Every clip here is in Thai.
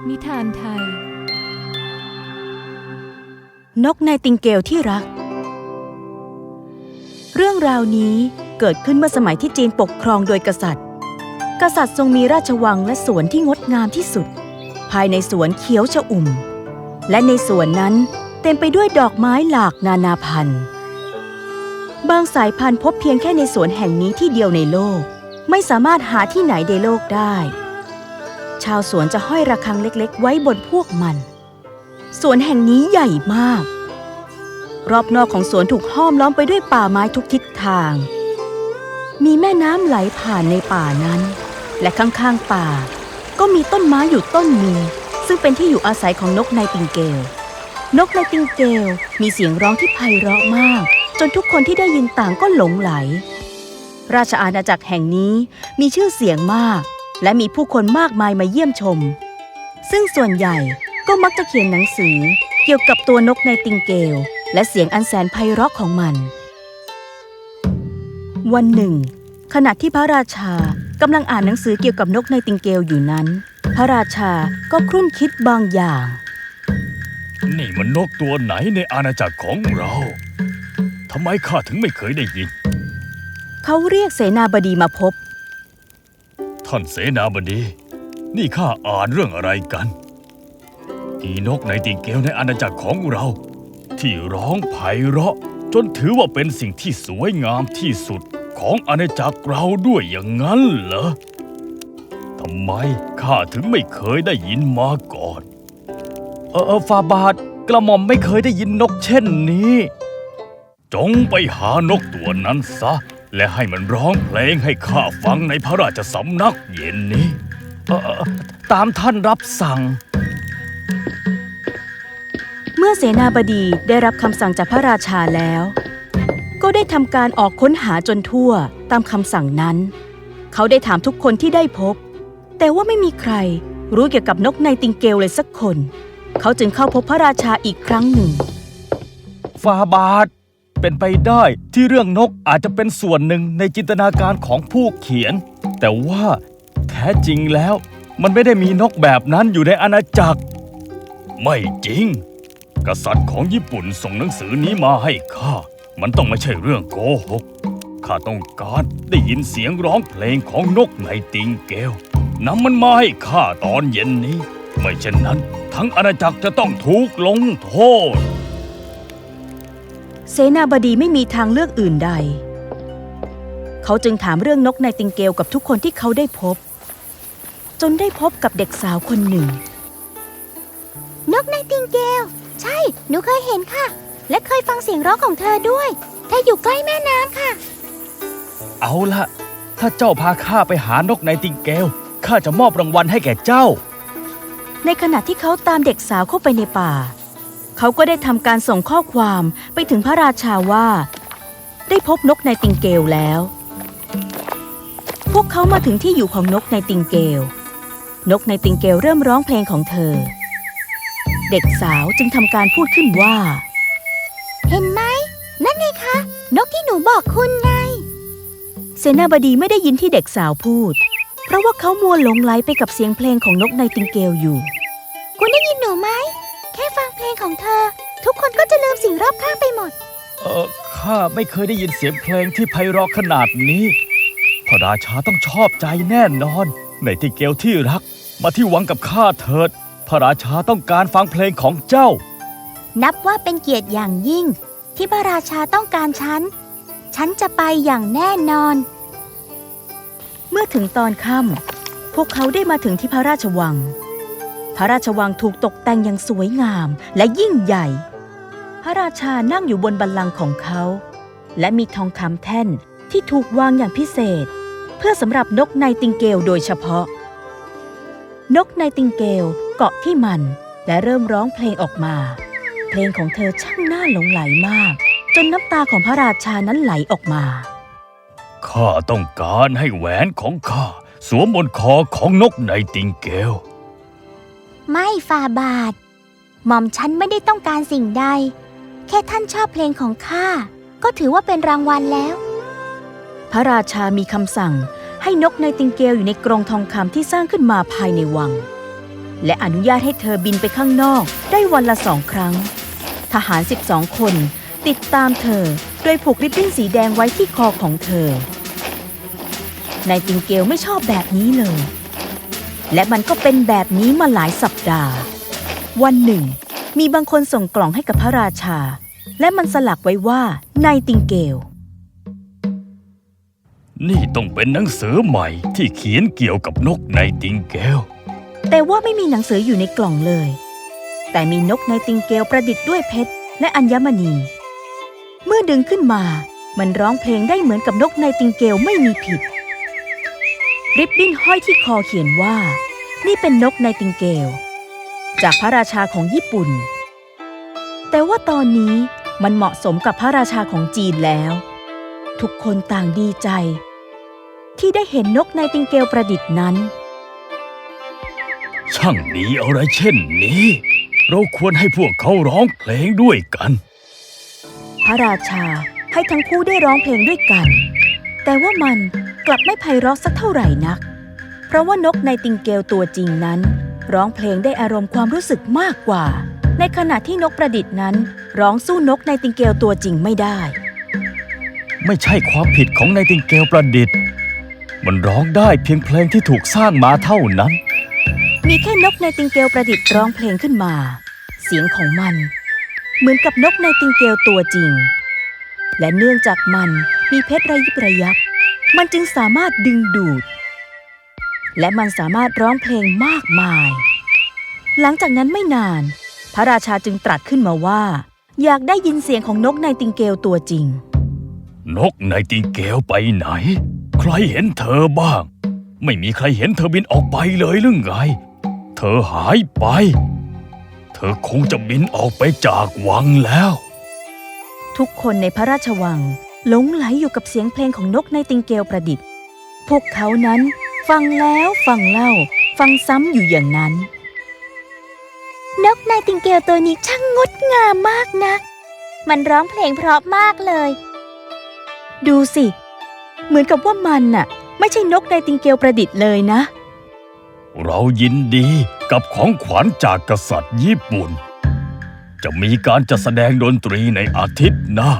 นิทานไทยนกไนติงเกลที่รักเรื่องราวนี้เกิดขึ้นเมื่อสมัยที่จีนปกครองโดยกษัตริย์ทรงมีราชวังและสวนที่งดงามที่สุดภายในสวนเขียวชอุ่มและในสวนนั้นเต็มไปด้วยดอกไม้หลากนานาพันธุ์บางสายพันธุ์พบเพียงแค่ในสวนแห่งนี้ที่เดียวในโลกไม่สามารถหาที่ไหนในโลกได้ชาวสวนจะห้อยระฆังเล็กๆไว้บนพวกมันสวนแห่งนี้ใหญ่มากรอบนอกของสวนถูกห้อมล้อมไปด้วยป่าไม้ทุกทิศทางมีแม่น้ำไหลผ่านในป่านั้นและข้างๆป่าก็มีต้นไม้อยู่ต้นหนึ่งซึ่งเป็นที่อยู่อาศัยของนกไนติงเกลนกไนติงเกลมีเสียงร้องที่ไพเราะมากจนทุกคนที่ได้ยินต่างก็หลงไหลราชอาณาจักรแห่งนี้มีชื่อเสียงมากและมีผู้คนมากมายมาเยี่ยมชมซึ่งส่วนใหญ่ก็มักจะเขียนหนังสือเกี่ยวกับตัวนกไนติงเกลและเสียงอันแสนไพเราะของมันวันหนึ่งขณะที่พระราชากำลังอ่านหนังสือเกี่ยวกับนกไนติงเกลอยู่นั้นพระราชาก็ครุ่นคิดบางอย่างนี่มันนกตัวไหนในอาณาจักรของเราทำไมข้าถึงไม่เคยได้ยินเขาเรียกเสนาบดีมาพบท่านเสนาบดีนี่ข้าอ่านเรื่องอะไรกันมีนกไนติงเกลในอาณาจักรของเราที่ร้องไพเราะจนถือว่าเป็นสิ่งที่สวยงามที่สุดของอาณาจักรเราด้วยอย่างนั้นเหรอทำไมข้าถึงไม่เคยได้ยินมาก่อนฝ่าบาทกระหม่อมไม่เคยได้ยินนกเช่นนี้จงไปหานกตัวนั้นซะและให้มันร้องเพลงให้ข้าฟังในพระราชสำนักเย็นนี้ตามท่านรับสั่งเมื่อเสนาบดีได้รับคำสั่งจากพระราชาแล้วก็ได้ทำการออกค้นหาจนทั่วตามคำสั่งนั้นเขาได้ถามทุกคนที่ได้พบแต่ว่าไม่มีใครรู้เกี่ยวกับนกไนติงเกลเลยสักคนเขาจึงเข้าพบพระราชาอีกครั้งหนึ่งฝ่าบาทเป็นไปได้ที่เรื่องนกอาจจะเป็นส่วนหนึ่งในจินตนาการของผู้เขียนแต่ว่าแท้จริงแล้วมันไม่ได้มีนกแบบนั้นอยู่ในอาณาจักรไม่จริงกษัตริย์ของญี่ปุ่นส่งหนังสือนี้มาให้ข้ามันต้องไม่ใช่เรื่องโกหกข้าต้องการได้ยินเสียงร้องเพลงของนกไนติงเกลนำมันมาให้ข้าตอนเย็นนี้ไม่เช่นนั้นทั้งอาณาจักรจะต้องถูกลงโทษเสนาบดีไม่มีทางเลือกอื่นใดเขาจึงถามเรื่องนกไนติงเกลกับทุกคนที่เขาได้พบจนได้พบกับเด็กสาวคนหนึ่งนกไนติงเกลใช่หนูเคยเห็นค่ะและเคยฟังเสียงร้องของเธอด้วยเธออยู่ใกล้แม่น้ำค่ะเอาล่ะถ้าเจ้าพาข้าไปหานกไนติงเกลข้าจะมอบรางวัลให้แก่เจ้าในขณะที่เขาตามเด็กสาวเข้าไปในป่าเขาก็ได้ทำการส่งข้อความไปถึงพระราชาว่าได้พบนกไนติงเกลแล้วพวกเขามาถึงที่อยู่ของนกไนติงเกลนกไนติงเกลเริ่มร้องเพลงของเธอเด็กสาวจึงทำการพูดขึ้นว่าเห็นไหมนั่นไงคะนกที่หนูบอกคุณไงเสนาบดีไม่ได้ยินที่เด็กสาวพูดเพราะว่าเขามัวหลงไหลไปกับเสียงเพลงของนกไนติงเกลอยู่คุณได้ยินหนูไหมแค่ฟังเพลงของเธอทุกคนก็จะลืมสิ่งรอบข้างไปหมดข้าไม่เคยได้ยินเสียงเพลงที่ไพเราะขนาดนี้พระราชาต้องชอบใจแน่นอนไนติงเกลที่รักมาที่วังกับข้าเถิดพระราชาต้องการฟังเพลงของเจ้านับว่าเป็นเกียรติอย่างยิ่งที่พระราชาต้องการฉันจะไปอย่างแน่นอนเมื่อถึงตอนค่ำพวกเขาได้มาถึงที่พระราชวังพระราชวังถูกตกแต่งอย่างสวยงามและยิ่งใหญ่พระราชานั่งอยู่บนบัลลังก์ของเขาและมีทองคำแท่นที่ถูกวางอย่างพิเศษเพื่อสำหรับนกไนติงเกลโดยเฉพาะนกไนติงเกลเกาะที่มันและเริ่มร้องเพลงออกมาเพลงของเธอช่างน่าหลงไหลมากจนน้ำตาของพระราชานั้นไหลออกมาข้าต้องการให้แหวนของข้าสวมบนคอของนกไนติงเกลไม่ฝ่าบาทหม่อมฉันไม่ได้ต้องการสิ่งใดแค่ท่านชอบเพลงของข้าก็ถือว่าเป็นรางวัลแล้วพระราชามีคำสั่งให้นกไนติงเกลอยู่ในกรงทองคำที่สร้างขึ้นมาภายในวัง และอนุญาตให้เธอบินไปข้างนอกได้วันละ2 ครั้งทหาร12 คนติดตามเธอโดยผูกริบบิ้นสีแดงไว้ที่คอของเธอไนติงเกลไม่ชอบแบบนี้เลยและมันก็เป็นแบบนี้มาหลายสัปดาห์วันหนึ่งมีบางคนส่งกล่องให้กับพระราชาและมันสลักไว้ว่าไนติงเกลนี่ต้องเป็นหนังสือใหม่ที่เขียนเกี่ยวกับนกไนติงเกล แต่ว่าไม่มีหนังสืออยู่ในกล่องเลยแต่มีนกไนติงเกลประดิษฐ์ด้วยเพชรและอัญมณีเมื่อดึงขึ้นมามันร้องเพลงได้เหมือนกับนกไนติงเกลไม่มีผิดริบบิ้นห้อยที่คอเขียนว่านี่เป็นนกไนติงเกลจากพระราชาของญี่ปุ่นแต่ว่าตอนนี้มันเหมาะสมกับพระราชาของจีนแล้วทุกคนต่างดีใจที่ได้เห็นนกไนติงเกลประดิษฐ์นั้นช่างดีอะไรเช่นนี้เราควรให้พวกเขาร้องเพลงด้วยกันพระราชาให้ทั้งคู่ได้ร้องเพลงด้วยกันแต่ว่ามันกลับไม่ไพเราะสักเท่าไหร่นักเพราะว่านกไนติงเกลตัวจริงนั้นร้องเพลงได้อารมณ์ความรู้สึกมากกว่าในขณะที่นกประดิษฐ์นั้นร้องสู้นกไนติงเกลตัวจริงไม่ได้ไม่ใช่ความผิดของไนติงเกลประดิษฐ์มันร้องได้เพียงเพลงที่ถูกสร้างมาเท่านั้นมีแค่นกไนติงเกลประดิษฐ์ร้องเพลงขึ้นมาเสียงของมันเหมือนกับนกไนติงเกลตัวจริงและเนื่องจากมันมีเพชรระยิบระยับมันจึงสามารถดึงดูดและมันสามารถร้องเพลงมากมายหลังจากนั้นไม่นานพระราชาจึงตรัสขึ้นมาว่าอยากได้ยินเสียงของนกไนติงเกลตัวจริงนกไนติงเกลไปไหนใครเห็นเธอบ้างไม่มีใครเห็นเธอบินออกไปเลยหรือไงเธอหายไปเธอคงจะบินออกไปจากวังแล้วทุกคนในพระราชวังหลงไหลอยู่กับเสียงเพลงของนกไนติงเกลประดิษฐ์พวกเขานั้นฟังแล้วฟังเล่าฟังซ้ำอยู่อย่างนั้นนกไนติงเกลตัวนี้ช่างงดงามมากนะมันร้องเพลงเพราะมากเลยดูสิเหมือนกับว่ามันน่ะไม่ใช่นกไนติงเกลประดิษฐ์เลยนะเรายินดีกับของขวัญจากกษัตริย์ญี่ปุ่นจะมีการจัดแสดงดนตรีในอาทิตย์หน้า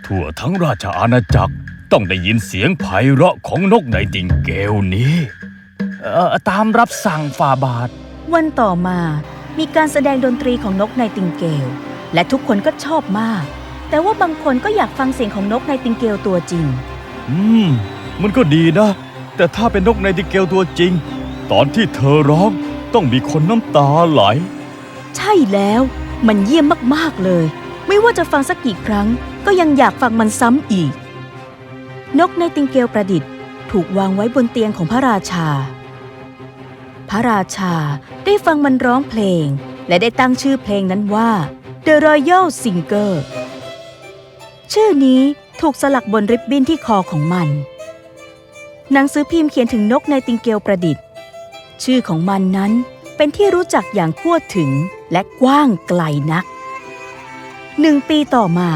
ทั่วทั้งราชอาณาจักรต้องได้ยินเสียงไพเราะของนกไนติงเกลนี้ตามรับสั่งฝ่าบาทวันต่อมามีการแสดงดนตรีของนกไนติงเกลและทุกคนก็ชอบมากแต่ว่าบางคนก็อยากฟังเสียงของนกไนติงเกลตัวจริงมันก็ดีนะแต่ถ้าเป็นนกไนติงเกลตัวจริงตอนที่เธอร้องต้องมีคนน้ำตาไหลใช่แล้วมันเยี่ยมมากๆเลยไม่ว่าจะฟังสักกี่ครั้งก็ยังอยากฟังมันซ้ำอีกนกไนติงเกลประดิษฐ์ถูกวางไว้บนเตียงของพระราชาพระราชาได้ฟังมันร้องเพลงและได้ตั้งชื่อเพลงนั้นว่า The Royal Singer ชื่อนี้ถูกสลักบนริบบิ้นที่คอของมันหนังสือพิมพ์เขียนถึงนกไนติงเกลประดิษฐ์ชื่อของมันนั้นเป็นที่รู้จักอย่างทั่วถึงและกว้างไกลนัก1 ปีต่อมา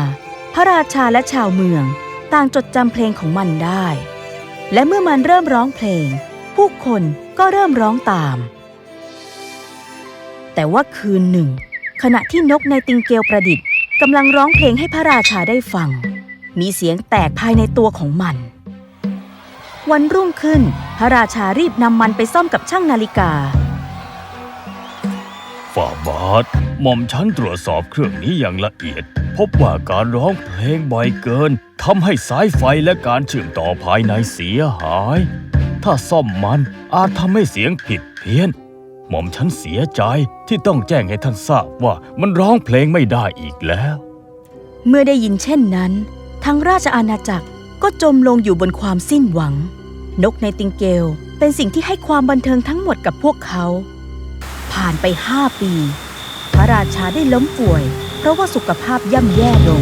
พระราชาและชาวเมืองต่างจดจำเพลงของมันได้และเมื่อมันเริ่มร้องเพลงผู้คนก็เริ่มร้องตามแต่ว่าคืนหนึ่งขณะที่นกไนติงเกลประดิษฐ์กำลังร้องเพลงให้พระราชาได้ฟังมีเสียงแตกภายในตัวของมันวันรุ่งขึ้นพระราชารีบนำมันไปซ่อมกับช่างนาฬิกาฝ่าบาทหม่อมฉันตรวจสอบเครื่องนี้อย่างละเอียดพบว่าการร้องเพลงบ่อยเกินทำให้สายไฟและการเชื่อมต่อภายในเสียหายถ้าซ่อมมันอาจทำให้เสียงผิดเพี้ยนหม่อมฉันเสียใจที่ต้องแจ้งให้ท่านทราบว่ามันร้องเพลงไม่ได้อีกแล้วเมื่อได้ยินเช่นนั้นทั้งราชอาณาจักรก็จมลงอยู่บนความสิ้นหวังนกไนติงเกลเป็นสิ่งที่ให้ความบันเทิงทั้งหมดกับพวกเขาผ่านไป5 ปีพระราชาได้ล้มป่วยเพราะว่าสุขภาพย่ำแย่ลง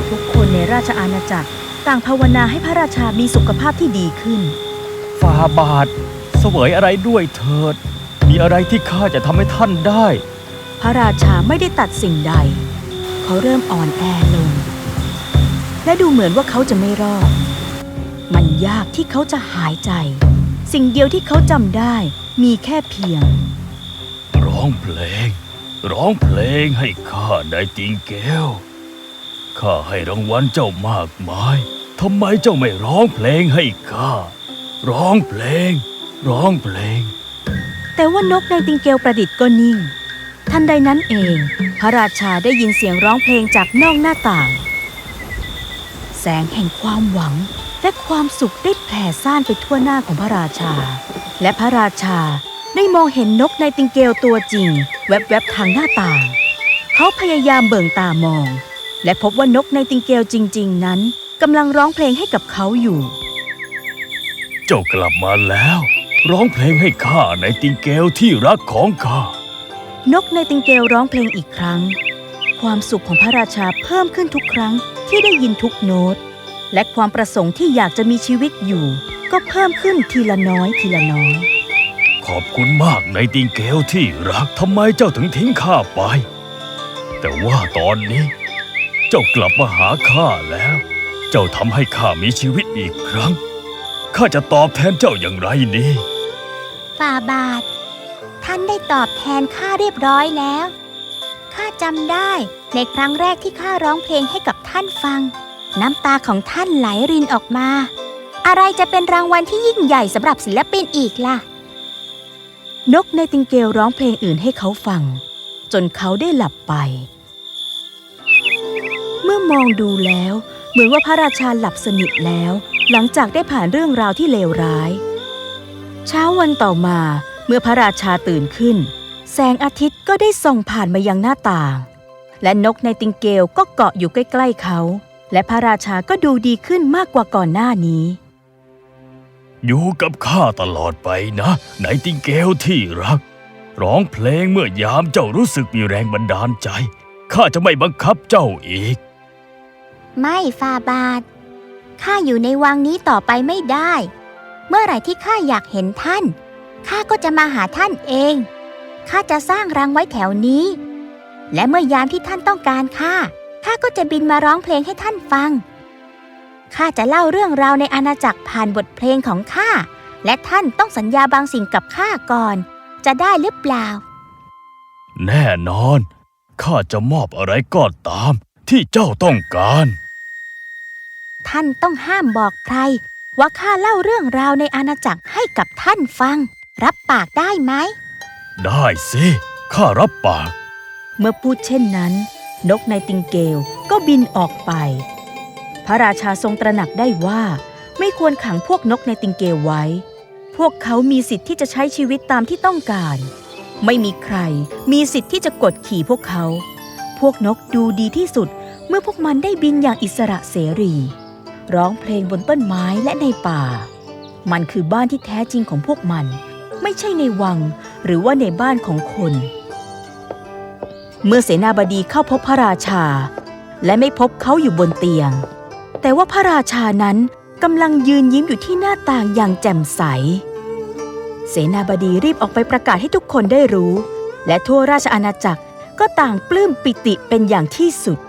ทุกคนในราชอาณาจักรต่างภาวนาให้พระราชามีสุขภาพที่ดีขึ้นฝ่าบาทเสวยอะไรด้วยเถิดมีอะไรที่ข้าจะทำให้ท่านได้พระราชาไม่ได้ตัดสิ่งใดเขาเริ่มอ่อนแอลงและดูเหมือนว่าเขาจะไม่รอดมันยากที่เขาจะหายใจสิ่งเดียวที่เขาจำได้มีแค่เพียง ร้องเพลงให้ข้าไนติงเกลข้าให้รางวัลเจ้ามากมายทำไมเจ้าไม่ร้องเพลงให้ข้าร้องเพลง แต่ว่านกไนติงเกลประดิษฐ์ก็นิ่งทันใดนั้นเองพระราชาได้ยินเสียงร้องเพลงจากนอกหน้าต่าง แสงแห่งความหวังและความสุขได้แผ่ซ่านไปทั่วหน้าของพระราชาและพระราชาได้มองเห็นนกไนติงเกลตัวจริงแวบๆทางหน้าต่างเขาพยายามเบิ่งตามองและพบว่านกไนติงเกลจริงๆนั้นกำลังร้องเพลงให้กับเขาอยู่ เจ้ากลับมาแล้วร้องเพลงให้ข้าไนติงเกลที่รักของข้านกไนติงเกลร้องเพลงอีกครั้งความสุขของพระราชาเพิ่มขึ้นทุกครั้งที่ได้ยินทุกโน้ตและความประสงค์ที่อยากจะมีชีวิตอยู่ก็เพิ่มขึ้นทีละน้อยทีละน้อยขอบคุณมากไนติงเกลที่รักทำไมเจ้าถึงทิ้งข้าไปแต่ว่าตอนนี้เจ้ากลับมาหาข้าแล้วเจ้าทำให้ข้ามีชีวิตอีกครั้งข้าจะตอบแทนเจ้าอย่างไรดีฝ่าบาทท่านได้ตอบแทนข้าเรียบร้อยแล้วข้าจำได้ในครั้งแรกที่ข้าร้องเพลงให้กับท่านฟังน้ำตาของท่านไหลรินออกมาอะไรจะเป็นรางวัลที่ยิ่งใหญ่สำหรับศิลปินอีกล่ะนกไนติงเกลร้องเพลงอื่นให้เขาฟังจนเขาได้หลับไปเมื่อมองดูแล้วเหมือนว่าพระราชาหลับสนิทแล้วหลังจากได้ผ่านเรื่องราวที่เลวร้ายเช้าวันต่อมาเมื่อพระราชาตื่นขึ้นแสงอาทิตย์ก็ได้ส่องผ่านมายังหน้าต่างและนกไนติงเกลก็เกาะอยู่ใกล้ๆเขาและพระราชาก็ดูดีขึ้นมากกว่าก่อนหน้านี้อยู่กับข้าตลอดไปนะไนติงเกลที่รักร้องเพลงเมื่อยามเจ้ารู้สึกมีแรงบันดาลใจข้าจะไม่บังคับเจ้าอีกไม่ฝ่าบาทข้าอยู่ในวังนี้ต่อไปไม่ได้เมื่อไหร่ที่ข้าอยากเห็นท่านข้าก็จะมาหาท่านเองข้าจะสร้างรังไว้แถวนี้และเมื่อยามที่ท่านต้องการข้าก็จะบินมาร้องเพลงให้ท่านฟังข้าจะเล่าเรื่องราวในอาณาจักรผ่านบทเพลงของข้าและท่านต้องสัญญาบางสิ่งกับข้าก่อนจะได้หรือเปล่าแน่นอนข้าจะมอบอะไรก็ตามที่เจ้าต้องการท่านต้องห้ามบอกใครว่าข้าเล่าเรื่องราวในอาณาจักรให้กับท่านฟังรับปากได้ไหมได้สิข้ารับปากเมื่อพูดเช่นนั้นนกไนติงเกลก็บินออกไปพระราชาทรงตระหนักได้ว่าไม่ควรขังพวกนกไนติงเกลไว้พวกเขามีสิทธิ์ที่จะใช้ชีวิตตามที่ต้องการไม่มีใครมีสิทธิ์ที่จะกดขี่พวกเขาพวกนกดูดีที่สุดเมื่อพวกมันได้บินอย่างอิสระเสรีร้องเพลงบนต้นไม้และในป่ามันคือบ้านที่แท้จริงของพวกมันไม่ใช่ในวังหรือว่าในบ้านของคนเมื่อเสนาบดีเข้าพบพระราชาและไม่พบเขาอยู่บนเตียงแต่ว่าพระราชานั้นกำลังยืนยิ้มอยู่ที่หน้าต่างอย่างแจ่มใสเสนาบดีรีบออกไปประกาศให้ทุกคนได้รู้และทั่วราชอาณาจักรก็ต่างปลื้มปิติเป็นอย่างที่สุด